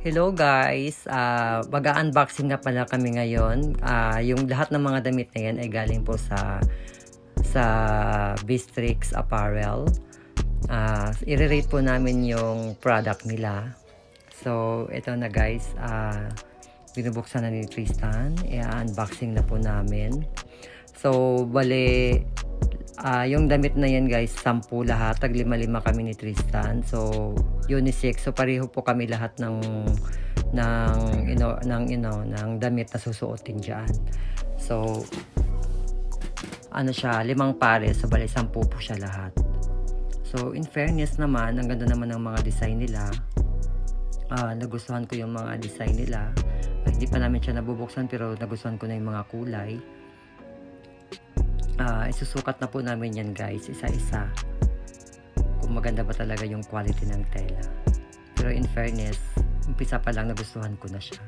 Hello guys, mag-unboxing na pala kami ngayon. Yung lahat ng mga damit na yan ay galing po sa Bistrix Apparel. I-rate po namin yung product nila. So, ito na guys, binubuksan na ni Tristan. I-unboxing na po namin. So, bale, yung damit na yan guys, 10 lahat. Tag 5-5 kami ni Tristan. So, unisex. So, pareho po kami lahat ng damit na susuotin dyan. So, ano siya, 5 pares. So, bali 10 po siya lahat. So, in fairness naman, ang ganda naman ng mga design nila. Nagustuhan ko yung mga design nila. Hindi pa namin siya nabubuksan pero nagustuhan ko na yung mga kulay. Isusukat na po namin yan guys, isa-isa. Kung maganda ba talaga yung quality ng tela. Pero in fairness, umpisa pa lang nagustuhan ko na siya.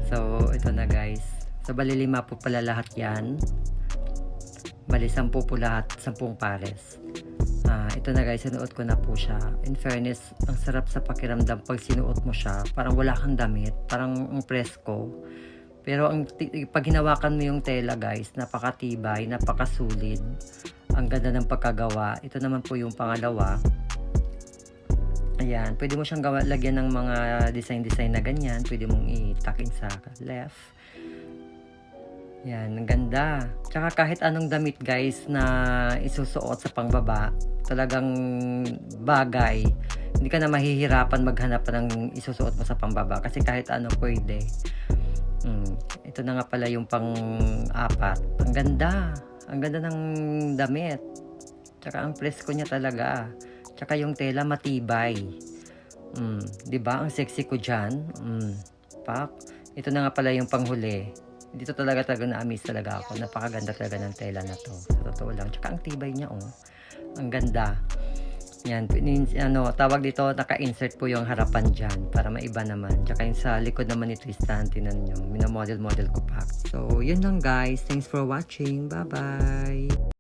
So, ito na guys. So, bali 5 po pala lahat yan. Bali 10 po lahat, 10 pares. Ito na guys, sinuot ko na po siya. In fairness, ang sarap sa pakiramdam pag sinuot mo siya. Parang wala kang damit, parang ang presko. Pero pag hinawakan mo yung tela guys, napakatibay, napakasulit. Ang ganda ng pagkagawa. Ito naman po yung pangalawa. Ayan, pwede mo siyang lagyan ng mga design na ganyan. Pwede mong i-tuck in sa left. Ayan, ang ganda. Tsaka kahit anong damit guys na isusuot sa pangbaba, talagang bagay. Hindi ka na mahihirapan maghanap ng isusuot mo sa pangbaba kasi kahit ano pwede. Ito na nga pala yung pang-4. Ang ganda. Ang ganda ng damit. Tsaka ang presko niya talaga. Tsaka yung tela matibay. 'Di ba? Ang sexy ko diyan. Pak. Ito na nga pala yung panghuli. Dito talaga na-amaze talaga ako. Napakaganda talaga ng tela na to. Sa totoo lang. Tsaka ang tibay niya Ang ganda. Yan, tawag dito, naka-insert po yung harapan dyan para maiba naman. Tsaka yung sa likod naman ni Tristan, tinan nyo, minamodel-model ko pa. So, yun lang guys. Thanks for watching. Bye-bye!